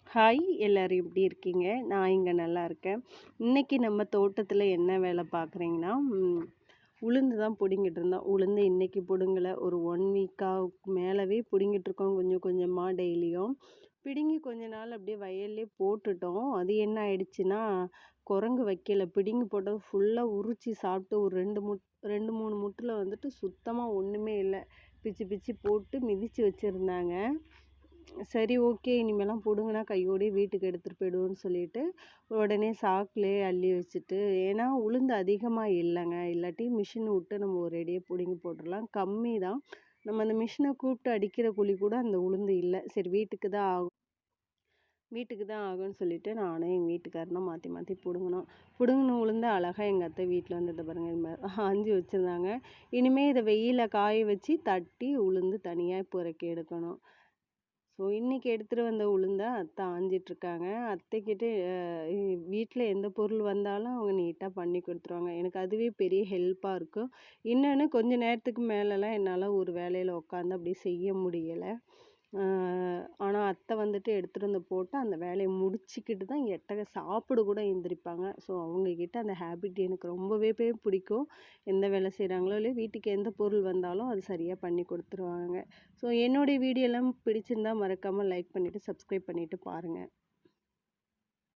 Hi எல்லாரும் எப்படி இருக்கீங்க? நான் இங்க நல்லா இருக்கேன். இன்னைக்கு நம்ம தோட்டத்துல என்ன வேலை பார்க்குறீங்கன்னா, உளுந்து தான் பிடுங்கிட்டு இருந்தோம். உளுந்து இன்னைக்கு பிடுங்கல. ஒரு 1 வீக்கா மேலவே பிடுங்கிட்டு இருக்கோம் கொஞ்சம் கொஞ்சமா டெய்லியும். பிடுங்கி கொஞ்ச நாள் அப்படியே வயல்லே போட்டுட்டோம். அது என்ன ஆயிடுச்சுன்னா, குரங்கு வைக்கல. பிடுங்கி போட்டது ஃபுல்லா உரிச்சு சாப்பிட்டு ஒரு 2, 3 முட்டுல வந்துட்டு சுத்தமா ஒண்ணுமே இல்ல. பிச்சு பிச்சு போட்டு மிதிச்சு வச்சிருந்தாங்க. சரி ஓகே. இனிமேலாம் புடுங்குனா கையோடயே வீட்டுக்கு எடுத்துட்டு போயிடுவோன்னு சொல்லிட்டு, உடனே சாக்குலயே அள்ளி வச்சுட்டு ஏன்னா உளுந்து அதிகமா இல்லங்க. இல்லாட்டி மிஷின் விட்டு நம்ம ஒரேடியா புடுங்கி போட்டுறலாம். கம்மி தான். நம்ம அந்த மிஷின கூப்பிட்டு அடிக்கிற கூலி கூட அந்த உளுந்து இல்ல. சரி வீட்டுக்கு தான் ஆகும்ன்னு சொல்லிட்டு நானும் எங்க வீட்டுக்காரனும் மாத்தி மாத்தி புடுங்குனோம். புடுங்குன உளுந்த அழகா எங்க அத்தை வீட்ல வந்து இத பாருங்க இது மாரி ஆஞ்சு வச்சிருந்தாங்க. இனிமே இத வெயில்ல காய வச்சு தட்டி உளுந்து தனியா பொறுக்கி எடுக்கணும். ஸோ இன்னைக்கு எடுத்துட்டு வந்த உளுந்த அத்தை ஆஞ்சிட்டு இருக்காங்க. அத்தைக்கிட்ட வீட்ல எந்த பொருள் வந்தாலும் அவங்க நீட்டா பண்ணி குடுத்துருவாங்க. எனக்கு அதுவே பெரிய ஹெல்ப்பா இருக்கும். இன்னொன்னு கொஞ்ச நேரத்துக்கு மேலலாம் என்னால ஒரு வேலையில உட்காந்து அப்படியே செய்ய முடியல. அ ஆனா அத்தை வந்துட்டு எடுத்துட்டு வந்து போட்டு அந்த வேலைய முடிச்சுக்கிட்டு தான் சாப்பிட கூட எந்திரிப்பாங்க. ஸோ அவங்க கிட்ட அந்த ஹேபிட் எனக்கு ரொம்பவே பிடிக்கும். எந்த வேலை செய்றாங்களோ இல்லையோ வீட்டுக்கு எந்த பொருள் வந்தாலும் அது சரியா பண்ணி குடுத்துருவாங்க. ஸோ என்னுடைய வீடியோலாம் பிடிச்சிருந்தா மறக்காம லைக் பண்ணிட்டு, சப்ஸ்கிரைப் பண்ணிட்டு பாருங்க.